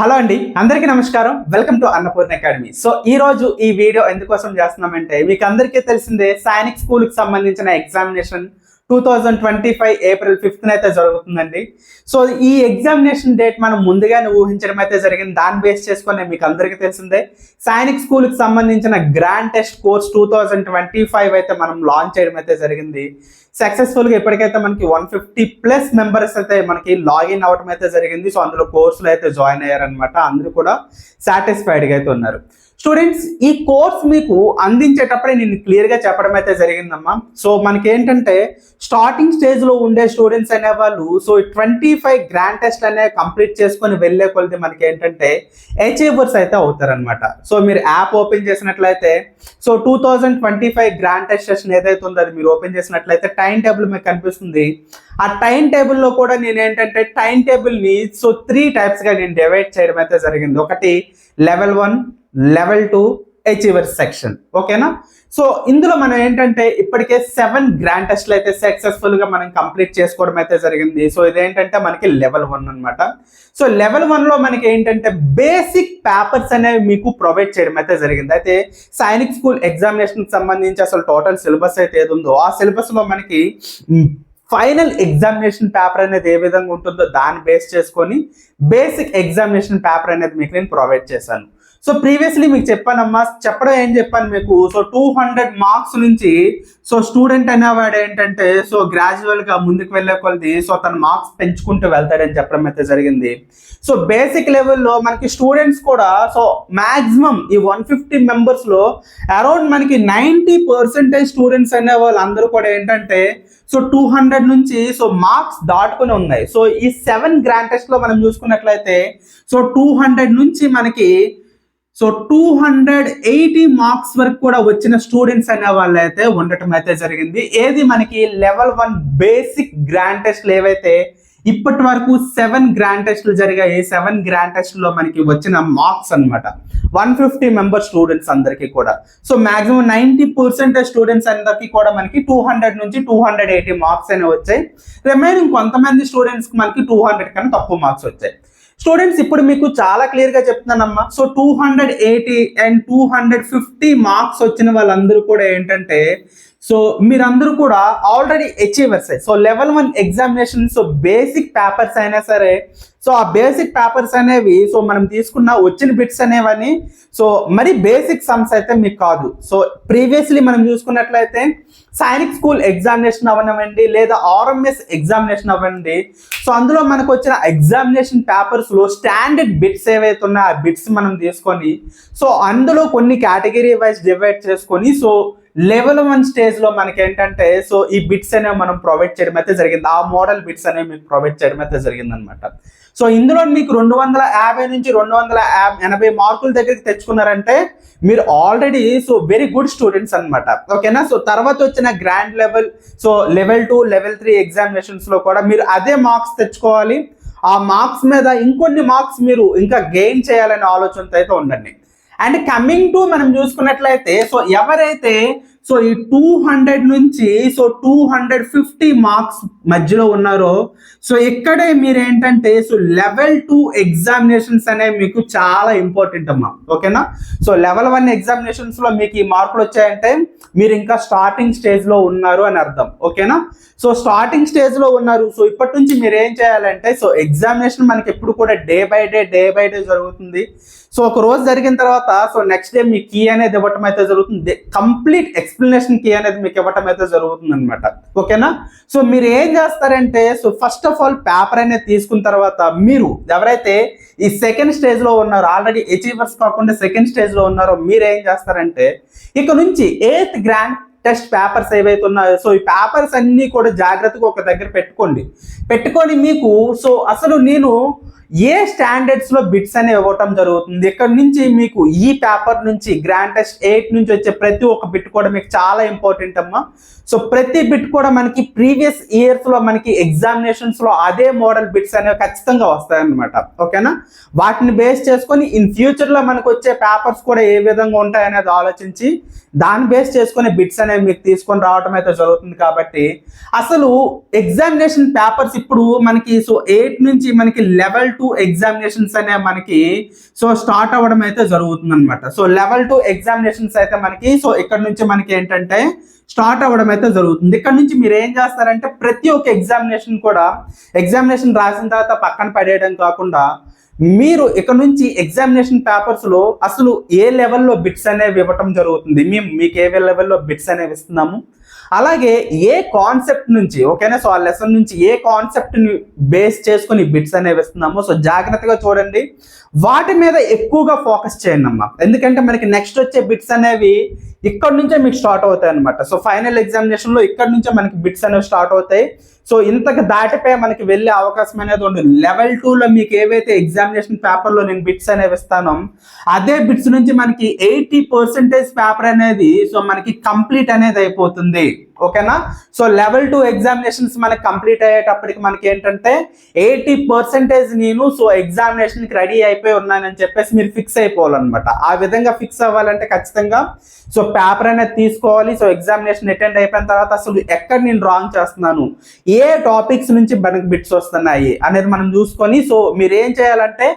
Hello అండి, అందరికీ నమస్కారం. Welcome to Annapurna academy. So ఈ రోజు ఈ వీడియో ఎందుకోసం చేస్తున్నామంటే, మీకు అందరికీ తెలిసిందే సైనిక్ స్కూల్ కి సంబంధించిన ఎగ్జామినేషన్ 2025 ఏప్రిల్ 5th అయితే జరుగుతుందండి. సో ఈ ఎగ్జామినేషన్ డేట్ మనం ముందుగానే ఊహించడం అయితే జరిగింది. దాన్ని బేస్ చేసుకుని మీకు అందరికీ తెలిసిందే సైనిక్ స్కూల్ కి సంబంధించిన గ్రాండ్ టెస్ట్ కోర్స్ 2025 అయితే మనం లాంచ్ చేయడం అయితే జరిగింది. సక్సెస్ఫుల్ గా ఇప్పటికైతే మనకి 150+ మెంబర్స్ అయితే మనకి లాగిన్ అవడం అయితే జరిగింది. సో అందులో కోర్సులో అయితే జాయిన్ అయ్యారనమాట. అందరూ కూడా సాటిస్ఫైడ్ గా అయితే ఉన్నారు. స్టూడెంట్స్, ఈ కోర్స్ మీకు అందించేటప్పుడే నేను క్లియర్ గా చెప్పడం అయితే జరిగిందమ్మా. సో మనకి ఏంటంటే స్టార్టింగ్ స్టేజ్ లో ఉండే స్టూడెంట్స్ అనే వాళ్ళు సో 25 గ్రాండ్ టెస్ట్ అనే కంప్లీట్ చేసుకొని వెళ్ళే కొలది మనకి ఏంటంటే అచీవర్స్ అయితే అవుతారనమాట. సో మీరు యాప్ ఓపెన్ చేసినట్లయితే సో 2025 గ్రాండ్ టెస్ట్ సెషన్ ఏదైతే ఉందో అది మీరు ఓపెన్ చేసినట్లయితే టైం టేబుల్ మీకు కనిపిస్తుంది. ఆ టైం టేబుల్లో కూడా నేను ఏంటంటే టైం టేబుల్ని సో 3 టైప్స్ గా నేను డివైడ్ చేయడం అయితే జరిగింది. ఒకటి లెవెల్ 1, లెవెల్ 2 అచీవర్స్ సెక్షన్. ఓకేనా? సో ఇందులో మనం ఏంటంటే ఇప్పటికే 7 గ్రాండ్ టెస్ట్లు అయితే సక్సెస్ఫుల్ గా మనం కంప్లీట్ చేసుకోవడం అయితే జరిగింది. సో ఇదేంటంటే మనకి లెవెల్ 1 అనమాట. సో లెవెల్ 1 లో మనకి ఏంటంటే బేసిక్ పేపర్స్ అనేవి మీకు ప్రొవైడ్ చేయడం అయితే జరిగింది. అయితే సైనిక్ స్కూల్ ఎగ్జామినేషన్ కి సంబంధించి అసలు టోటల్ సిలబస్ అయితే ఏది ఉందో ఆ సిలబస్ లో మనకి ఫైనల్ ఎగ్జామినేషన్ పేపర్ అనేది ఏ విధంగా ఉంటుందో దాన్ని బేస్ చేసుకొని బేసిక్ ఎగ్జామినేషన్ పేపర్ అనేది మీకు నేను ప్రొవైడ్ చేశాను. సో ప్రీవియస్లీ మీకు చెప్పానమ్మా, ఏం చెప్పాను మీకు, సో 200 మార్క్స్ నుంచి సో స్టూడెంట్ అనేవాడు ఏంటంటే సో గ్రాడ్యువల్ గా ముందుకు వెళ్ళే కొలది సో తన మార్క్స్ పెంచుకుంటూ వెళ్తాడని చెప్పడం అయితే జరిగింది. సో బేసిక్ లెవెల్లో మనకి స్టూడెంట్స్ కూడా సో మాక్సిమం ఈ 150 మెంబర్స్ లో అరౌండ్ మనకి 90% స్టూడెంట్స్ అనే వాళ్ళు అందరూ కూడా ఏంటంటే సో 200 నుంచి సో మార్క్స్ దాటుకుని ఉన్నాయి. సో ఈ 7 గ్రాండ్ టెస్ట్ లో మనం చూసుకున్నట్లయితే సో 200 నుంచి మనకి సో 280 మార్క్స్ వరకు కూడా వచ్చిన స్టూడెంట్స్ అనే వాళ్ళు అయితే ఉండటం అయితే జరిగింది. ఏది మనకి లెవెల్ 1 బేసిక్ గ్రాండ్ టెస్ట్లు ఏవైతే ఇప్పటి వరకు 7 గ్రాండ్ టెస్ట్లు జరిగాయి. 7 గ్రాండ్ టెస్ట్ లో మనకి వచ్చిన మార్క్స్ అనమాట 150 మెంబర్ స్టూడెంట్స్ అందరికీ కూడా. సో మాక్సిమం 90% స్టూడెంట్స్ అందరికీ కూడా మనకి 200 నుంచి 280 మార్క్స్ అనేవి వచ్చాయి. రిమైనింగ్ కొంతమంది స్టూడెంట్స్ కి మనకి 200 కన్నా తక్కువ మార్క్స్ వచ్చాయి. స్టూడెంట్స్, ఇప్పుడు మీకు చాలా క్లియర్ గా చెప్తున్నానమ్మా. సో 280 అండ్ 250 మార్క్స్ వచ్చిన వాళ్ళందరూ కూడా ఏంటంటే సో మీరందరూ కూడా already achievers. So level 1 examination so basic papers అయినా సరే సో ఆ బేసిక్ పేపర్స్ అనేవి సో మనం తీసుకున్న వచ్చిన బిట్స్ అనేవని సో మరి బేసిక్ సమ్స్ అయితే మీకు కాదు. సో ప్రీవియస్లీ మనం చూసుకున్నట్లయితే సైనిక్ స్కూల్ ఎగ్జామినేషన్ అవ్వనివ్వండి లేదా ఆర్ఎంఎస్ ఎగ్జామినేషన్ అవ్వండి, సో అందులో మనకు వచ్చిన ఎగ్జామినేషన్ పేపర్స్ లో స్టాండర్డ్ బిట్స్ ఏవైతే ఉన్నాయో ఆ బిట్స్ మనం తీసుకొని సో అందులో కొన్ని కేటగిరీ వైజ్ డివైడ్ చేసుకొని సో లెవెల్ 1 స్టేజ్ లో మనకి ఏంటంటే సో ఈ బిట్స్ అనేవి మనం ప్రొవైడ్ చేయడం అయితే జరిగింది. ఆ మోడల్ బిట్స్ అనేవి మీకు ప్రొవైడ్ చేయడం అయితే జరిగింది అనమాట. సో ఇందులో మీకు 250 నుంచి 280 మార్కుల దగ్గరికి తెచ్చుకున్నారంటే మీరు already so very good students అనమాట. ఓకేనా? సో తర్వాత వచ్చిన grand level so level 2, level 3 examinations లో కూడా మీరు అదే మార్క్స్ తెచ్చుకోవాలి. ఆ మార్క్స్ మీద ఇంకొన్ని మార్క్స్ మీరు ఇంకా గెయిన్ చేయాలనే ఆలోచనతో అయితే ఉండండి. అండ్ కమింగ్ టు మనం చూసుకున్నట్లయితే సో ఎవరైతే సో ఈ 200 నుంచి సో 250 మార్క్స్ మధ్యలో ఉన్నారో సో ఇక్కడే మీరు ఏంటంటే సో లెవెల్ 2 ఎగ్జామినేషన్స్ అనేవి మీకు చాలా ఇంపార్టెంట్ అమ్మా. ఓకేనా? సో లెవెల్ 1 ఎగ్జామినేషన్స్ లో మీకు ఈ మార్కులు వచ్చాయంటే మీరు ఇంకా స్టార్టింగ్ స్టేజ్ లో ఉన్నారు అని అర్థం. ఓకేనా? సో స్టార్టింగ్ స్టేజ్ లో ఉన్నారు. సో ఇప్పటి నుంచి మీరు ఏం చేయాలంటే సో ఎగ్జామినేషన్ మనకి ఎప్పుడు కూడా డే బై డే జరుగుతుంది. సో ఒక రోజు జరిగిన తర్వాత సో నెక్స్ట్ డే మీ కీ అనేది ఇవ్వటం అయితే జరుగుతుంది. కంప్లీట్ ఎక్స్ప్లెనేషన్ కీ అనేది మీకు ఇవ్వటం అయితే జరుగుతుంది అనమాట. ఓకేనా? సో మీరు ఏం చేస్తారంటే so first of all paper అనేది తీసుకున్న తర్వాత మీరు ఎవరైతే ఈ సెకండ్ స్టేజ్ లో ఉన్నారో, ఆల్రెడీ అచీవర్స్ కాకుండా సెకండ్ స్టేజ్ లో ఉన్నారో, మీరు ఏం చేస్తారంటే ఇక నుంచి 8th గ్రాండ్ టెస్ట్ పేపర్స్ ఏవైతే ఉన్నాయో సో ఈ పేపర్స్ అన్ని కూడా జాగ్రత్తగా ఒక దగ్గర పెట్టుకొని మీకు సో అసలు నేను ఏ స్టాండర్డ్స్ లో బిట్స్ అనేవి ఇవ్వటం జరుగుతుంది. ఇక్కడ నుంచి మీకు ఈ పేపర్ నుంచి గ్రాండ్ టెస్ట్ 8 నుంచి వచ్చే ప్రతి ఒక్క బిట్ కూడా మీకు చాలా ఇంపార్టెంట్ అమ్మా. సో ప్రతి బిట్ కూడా మనకి ప్రీవియస్ ఇయర్స్ లో మనకి ఎగ్జామినేషన్స్ లో అదే మోడల్ బిట్స్ అనేవి ఖచ్చితంగా వస్తాయన్నమాట. ఓకేనా? వాటిని బేస్ చేసుకొని ఇన్ ఫ్యూచర్ లో మనకు వచ్చే పేపర్స్ కూడా ఏ విధంగా ఉంటాయనేది ఆలోచించి దాన్ని బేస్ చేసుకుని బిట్స్ అనేవి అనేవి మీకు తీసుకొని రావడం అయితే జరుగుతుంది. కాబట్టి అసలు ఎగ్జామినేషన్ పేపర్స్ ఇప్పుడు మనకి సో 8 నుంచి మనకి లెవెల్ 2 ఎగ్జామినేషన్స్ అనే మనకి సో స్టార్ట్ అవ్వడం అయితే జరుగుతుంది అనమాట. సో లెవెల్ 2 ఎగ్జామినేషన్స్ అయితే మనకి సో ఇక్కడ నుంచి మనకి ఏంటంటే స్టార్ట్ అవ్వడం అయితే జరుగుతుంది. ఇక్కడ నుంచి మీరు ఏం చేస్తారంటే ప్రతి ఒక్క ఎగ్జామినేషన్ రాసిన తర్వాత పక్కన పడేయడం కాకుండా మీరు ఇక్కడ నుంచి ఎగ్జామినేషన్ పేపర్స్ లో అసలు ఏ లెవెల్లో బిట్స్ అనేవి ఇవ్వటం జరుగుతుంది, మీకు ఏ లెవెల్లో బిట్స్ అనేవి ఇస్తున్నాము, అలాగే ఏ కాన్సెప్ట్ నుంచి ఓకేనా సో ఆ లెసన్ నుంచి ఏ కాన్సెప్ట్ ని బేస్ చేసుకుని బిట్స్ అనేవి ఇస్తున్నామో సో జాగ్రత్తగా చూడండి. వాటి మీద ఎక్కువగా ఫోకస్ చేయండి అమ్మా, ఎందుకంటే మనకి నెక్స్ట్ వచ్చే బిట్స్ అనేవి ఇక్కడ నుంచే మీకు స్టార్ట్ అవుతాయి అనమాట. సో ఫైనల్ ఎగ్జామినేషన్ లో ఇక్కడ నుంచే మనకి బిట్స్ అనేవి స్టార్ట్ అవుతాయి. సో ఇంతకు దాటిపై మనకి వెళ్ళే అవకాశం అనేది ఉండదు. లెవెల్ 2లో మీకు ఏవైతే ఎగ్జామినేషన్ పేపర్లో నేను బిట్స్ అనేవి ఇస్తానో అదే బిట్స్ నుంచి మనకి 80% పేపర్ అనేది సో మనకి కంప్లీట్ అనేది అయిపోతుంది. ఓకేనా సో లెవెల్ 2 ఎగ్జామినేషన్స్ మనకి కంప్లీట్ అయ్యేటప్పటికి మనకి ఏంటంటే 80% నేను సో ఎగ్జామినేషన్కి రెడీ అయిపోయి ఉన్నానని చెప్పేసి మీరు ఫిక్స్ అయిపోవాలన్నమాట. ఆ విధంగా ఫిక్స్ అవ్వాలంటే ఖచ్చితంగా సో పేపర్ అనేది తీసుకోవాలి. సో ఎగ్జామినేషన్ అటెండ్ అయిపోయిన తర్వాత అసలు ఎక్కడ నేను రాంగ్ చేస్తున్నాను, ఏ టాపిక్స్ నుంచి మనకి బిట్స్ వస్తున్నాయి అనేది మనం చూసుకొని సో మీరు ఏం చేయాలంటే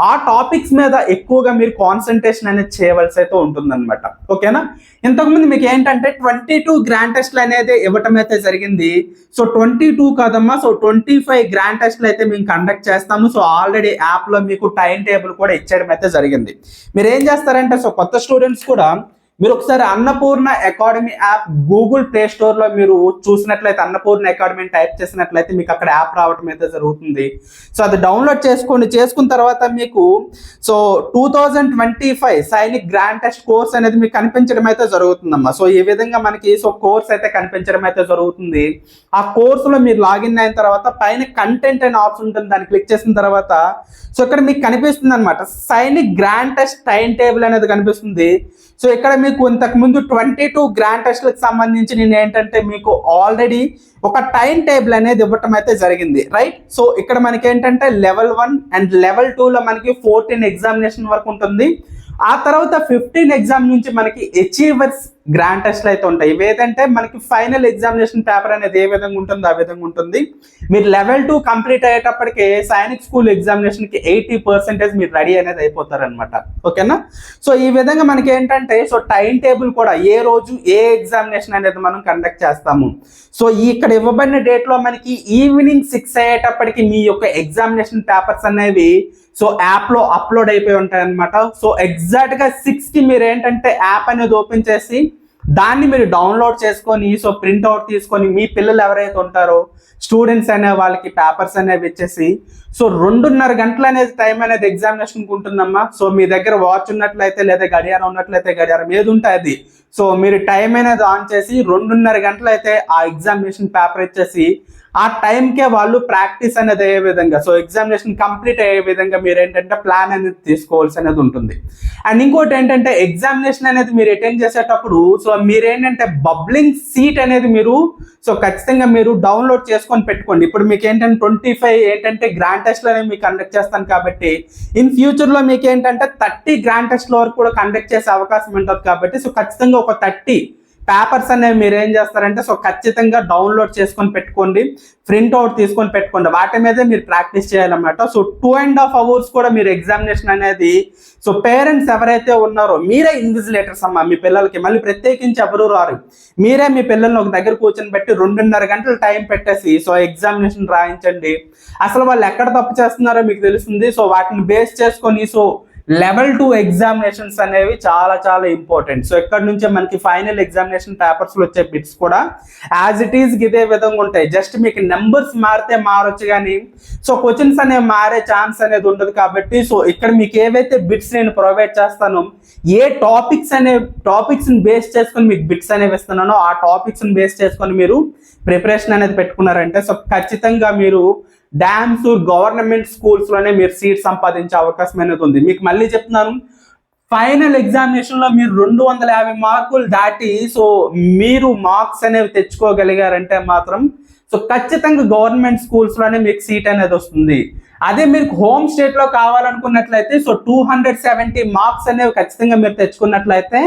ఆ టాపిక్స్ మీద ఎక్కువగా మీరు కాన్సన్ట్రేషన్ అనేది చేయవలసి అయితే ఉంటుందన్నమాట. ఓకేనా ఇంతకుముందు మీకు ఏంటంటే 22 గ్రాండ్ టెస్ట్లు అనేది ఇవ్వటం అయితే జరిగింది. సో 22 కాదమ్మా సో 25 గ్రాండ్ టెస్ట్లు అయితే మేము కండక్ట్ చేస్తాము. సో ఆల్రెడీ యాప్లో మీకు టైం టేబుల్ కూడా ఇచ్చడం అయితే జరిగింది. మీరు ఏం చేస్తారంటే సో కొత్త స్టూడెంట్స్ కూడా మీరు ఒకసారి Annapurna academy app Google play store లో మీరు చూసినట్లయితే అన్నపూర్ణ అకాడమీ టైప్ చేసినట్లయితే మీకు అక్కడ యాప్ రావడం అయితే జరుగుతుంది. సో అది డౌన్లోడ్ చేసుకున్న తర్వాత మీకు so 2025 Sainik grand test course అనేది మీకు కనిపించడం అయితే జరుగుతుందమ్మా. సో ఈ విధంగా మనకి సో కోర్స్ అయితే కనిపించడం అయితే జరుగుతుంది. ఆ కోర్సులో మీరు లాగిన్ అయిన తర్వాత పైన కంటెంట్ అనే ఆప్షన్ ఉంటుంది, దాన్ని క్లిక్ చేసిన తర్వాత సో ఇక్కడ మీకు కనిపిస్తుంది అనమాట Sainik grand test time table అనేది కనిపిస్తుంది. సో ఇక్కడ మీకు ఇంతకు ముందు 22 గ్రాండ్ టెస్ట్లకు సంబంధించి నేను ఏంటంటే మీకు ఆల్రెడీ ఒక టైం టేబుల్ అనేది ఇవ్వటం అయితే జరిగింది, రైట్. సో ఇక్కడ మనకి ఏంటంటే లెవెల్ 1 అండ్ లెవెల్ 2లో మనకి 14 ఎగ్జామినేషన్ వరకు ఉంటుంది. ఆ తర్వాత 15 ఎగ్జామ్ నుంచి మనకి అచీవర్స్ గ్రాండ్ టెస్ట్లు అయితే ఉంటాయి. ఇవేదంటే మనకి ఫైనల్ ఎగ్జామినేషన్ పేపర్ అనేది ఏ విధంగా ఉంటుందో ఆ విధంగా ఉంటుంది. మీరు లెవెల్ 2 కంప్లీట్ అయ్యేటప్పటికే సైనిక్ స్కూల్ ఎగ్జామినేషన్కి 80% మీరు రెడీ అనేది అయిపోతారనమాట. ఓకేనా సో ఈ విధంగా మనకి ఏంటంటే సో టైం టేబుల్ కూడా ఏ రోజు ఏ ఎగ్జామినేషన్ అనేది మనం కండక్ట్ చేస్తాము. సో ఇక్కడ ఇవ్వబడిన డేట్లో మనకి ఈవినింగ్ 6 అయ్యేటప్పటికి మీ యొక్క ఎగ్జామినేషన్ పేపర్స్ అనేవి సో యాప్లో అప్లోడ్ అయిపోయి ఉంటాయి అనమాట. సో ఎగ్జాక్ట్గా 6కి మీరు ఏంటంటే యాప్ అనేది ఓపెన్ చేసి దాన్ని మీరు డౌన్లోడ్ చేసుకొని సో ప్రింట్అవుట్ తీసుకొని మీ పిల్లలు ఎవరైతే ఉంటారో స్టూడెంట్స్ అనే వాళ్ళకి పేపర్స్ అనేవి ఇచ్చేసి సో 2.5 గంటలు అనేది టైం అనేది ఎగ్జామినేషన్కి ఉంటుందమ్మా. సో మీ దగ్గర వాచ్ ఉన్నట్లయితే లేదా గడియారం ఉన్నట్లయితే గడియారం ఏది ఉంటుంది సో మీరు టైం అనేది ఆన్ చేసి 2.5 గంటలు అయితే ఆ ఎగ్జామినేషన్ పేపర్ ఇచ్చేసి ఆ టైంకే వాళ్ళు ప్రాక్టీస్ అనేది అయ్యే విధంగా సో ఎగ్జామినేషన్ కంప్లీట్ అయ్యే విధంగా మీరు ఏంటంటే ప్లాన్ అనేది తీసుకోవాల్సి అనేది ఉంటుంది. అండ్ ఇంకోటి ఏంటంటే ఎగ్జామినేషన్ అనేది మీరు అటెండ్ చేసేటప్పుడు సో మీరేంటంటే బబ్లింగ్ సీట్ అనేది మీరు సో ఖచ్చితంగా మీరు డౌన్లోడ్ చేసుకొని పెట్టుకోండి. ఇప్పుడు మీకు ఏంటంటే 25 ఏంటంటే గ్రాండ్ టెస్ట్లు అనేవి మీకు కండక్ట్ చేస్తాను కాబట్టి ఇన్ ఫ్యూచర్లో మీకు ఏంటంటే 30 గ్రాండ్ టెస్ట్ల వరకు కూడా కండక్ట్ చేసే అవకాశం ఉంటుంది. కాబట్టి సో ఖచ్చితంగా ఒక 30 పేపర్స్ అనేవి మీరు ఏం చేస్తారంటే సో ఖచ్చితంగా డౌన్లోడ్ చేసుకొని పెట్టుకోండి, ప్రింట్అవుట్ తీసుకొని పెట్టుకోండి, వాటి మీదే మీరు ప్రాక్టీస్ చేయాలన్నమాట. సో 2.5 hours కూడా మీరు ఎగ్జామినేషన్ అనేది సో పేరెంట్స్ ఎవరైతే ఉన్నారో మీరే ఇన్విజిలేటర్స్ అమ్మా. మీ పిల్లలకి మళ్ళీ ప్రత్యేకించి ఎవరు రారు, మీరే మీ పిల్లల్ని ఒక దగ్గర కూర్చొని పెట్టి 2.5 గంటలు టైం పెట్టేసి సో ఎగ్జామినేషన్ రాయించండి. అసలు వాళ్ళు ఎక్కడ తప్పు చేస్తున్నారో మీకు తెలుస్తుంది. సో వాటిని బేస్ చేసుకొని సో లెవెల్ 2 ఎగ్జామినేషన్స్ అనేవి చాలా చాలా ఇంపార్టెంట్. సో ఇక్కడ నుంచే మనకి ఫైనల్ ఎగ్జామినేషన్ పేపర్స్లో వచ్చే బిట్స్ కూడా యాజ్ ఇట్ ఈస్ ఇదే విధంగా ఉంటాయి. జస్ట్ మీకు నెంబర్స్ మారితే మారొచ్చు కానీ సో క్వశ్చన్స్ అనేవి మారే ఛాన్స్ అనేది ఉండదు. కాబట్టి సో ఇక్కడ మీకు ఏవైతే బిట్స్ నేను ప్రొవైడ్ చేస్తానో ఏ టాపిక్స్ని బేస్ చేసుకొని మీకు బిట్స్ అనేవి ఇస్తున్నానో ఆ టాపిక్స్ని బేస్ చేసుకొని మీరు ప్రిపరేషన్ అనేది పెట్టుకున్నారంటే సో ఖచ్చితంగా మీరు డ్యామ్స్ గవర్నమెంట్ స్కూల్స్ లోనే మీరు సీట్ సంపాదించే అవకాశం అనేది ఉంది. మీకు మళ్ళీ చెప్తున్నాను, ఫైనల్ ఎగ్జామినేషన్ లో మీరు 250 మార్కులు దాటి సో మీరు మార్క్స్ అనేవి తెచ్చుకోగలిగారంటే మాత్రం సో ఖచ్చితంగా గవర్నమెంట్ స్కూల్స్ లోనే మీకు సీట్ అనేది వస్తుంది. అదే మీరు హోమ్ స్టేట్ లో కావాలనుకున్నట్లయితే సో 270 మార్క్స్ అనేవి ఖచ్చితంగా మీరు తెచ్చుకున్నట్లయితే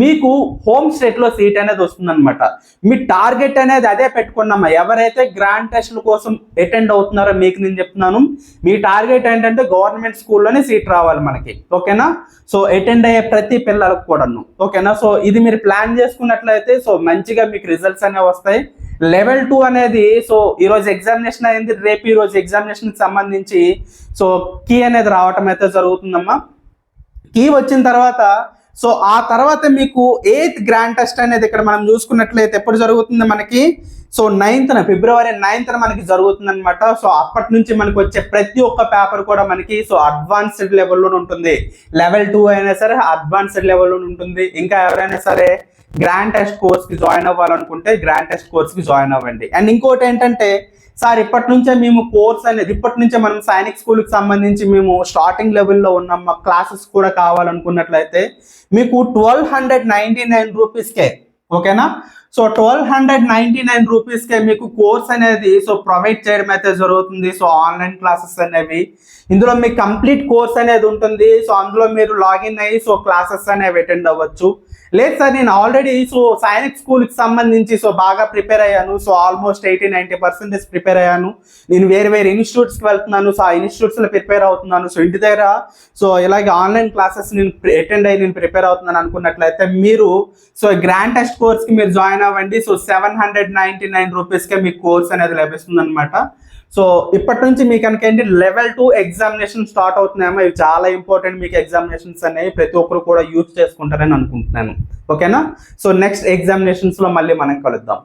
మీకు హోమ్ స్టేట్ లో సీట్ అనేది వస్తుందన్నమాట. మీ టార్గెట్ అనేది అదే పెట్టుకున్నామా. ఎవరైతే గ్రాండ్ టెస్ట్ల కోసం అటెండ్ అవుతున్నారో మీకు నేను చెప్తున్నాను, మీ టార్గెట్ ఏంటంటే గవర్నమెంట్ స్కూల్లోనే సీట్ రావాలి మనకి, ఓకేనా. సో అటెండ్ అయ్యే ప్రతి పిల్లలకు కూడాను, ఓకేనా. సో ఇది మీరు ప్లాన్ చేసుకున్నట్లయితే సో మంచిగా మీకు రిజల్ట్స్ అనేవి వస్తాయి. లెవెల్ 2 అనేది సో ఈరోజు ఎగ్జామినేషన్ అయింది, రేపు ఈరోజు ఎగ్జామినేషన్కి సంబంధించి సో కీ అనేది రావటం అయితే జరుగుతుందమ్మా. కీ వచ్చిన తర్వాత సో ఆ తర్వాత మీకు 8th గ్రాండ్ టెస్ట్ అనేది ఇక్కడ మనం చూసుకున్నట్లయితే ఎప్పుడు జరుగుతుంది మనకి, సో 9th ఫిబ్రవరి 9th మనకి జరుగుతుంది అనమాట. సో అప్పటి నుంచి మనకి వచ్చే ప్రతి ఒక్క పేపర్ కూడా మనకి సో అడ్వాన్స్డ్ లెవెల్లో ఉంటుంది. లెవెల్ 2 అయినా సరే అడ్వాన్స్డ్ లెవెల్లో ఉంటుంది. ఇంకా ఎవరైనా సరే గ్రాండ్ టెస్ట్ కోర్స్కి జాయిన్ అవ్వాలనుకుంటే గ్రాండ్ టెస్ట్ కోర్స్కి జాయిన్ అవ్వండి. అండ్ ఇంకోటి ఏంటంటే సార్ ఇప్పటి నుంచే మేము కోర్స్ అనేది ఇప్పటి నుంచే మనం సైనిక్ స్కూల్కి సంబంధించి మేము స్టార్టింగ్ లెవెల్లో ఉన్నాం, మా క్లాసెస్ కూడా కావాలనుకున్నట్లయితే మీకు 1299 రూపీస్కే, ఓకేనా. సో 1299 రూపీస్కే మీకు కోర్స్ అనేది సో ప్రొవైడ్ చేయడం అయితే జరుగుతుంది. సో ఆన్లైన్ క్లాసెస్ అనేవి ఇందులో మీకు కంప్లీట్ కోర్స్ అనేది ఉంటుంది. సో అందులో మీరు లాగిన్ అయ్యి సో క్లాసెస్ అనేవి అటెండ్ అవ్వచ్చు. లేదు సార్ నేను ఆల్రెడీ సో సైనిక్ స్కూల్కి సంబంధించి సో బాగా ప్రిపేర్ అయ్యాను, సో ఆల్మోస్ట్ 80-90% ప్రిపేర్ అయ్యాను, నేను వేరే వేరే ఇన్స్టిట్యూట్స్కి వెళ్తున్నాను, సో ఆ ఇన్స్టిట్యూట్స్లో ప్రిపేర్ అవుతున్నాను, సో ఇంటి దగ్గర సో ఇలాగే ఆన్లైన్ క్లాసెస్ నేను అటెండ్ అయ్యి నేను ప్రిపేర్ అవుతున్నాను అనుకున్నట్లయితే మీరు సో గ్రాండ్ టెస్ట్ కోర్స్కి మీరు జాయిన్ అవ్వండి. సో 799 రూపీస్కే మీకు కోర్స్ అనేది లభిస్తుంది అనమాట. సో ఇప్పటి నుంచి మీకు కనుక ఏంటి లెవెల్ 2 ఎగ్జామినేషన్ స్టార్ట్ అవుతున్నాయేమో, ఇవి చాలా ఇంపార్టెంట్ మీకు ఎగ్జామినేషన్స్ అనేవి ప్రతి ఒక్కరు కూడా యూజ్ చేసుకుంటారని అనుకుంటున్నాను, ఓకేనా. సో నెక్స్ట్ ఎగ్జామినేషన్స్లో మళ్ళీ మనం కలుద్దాం.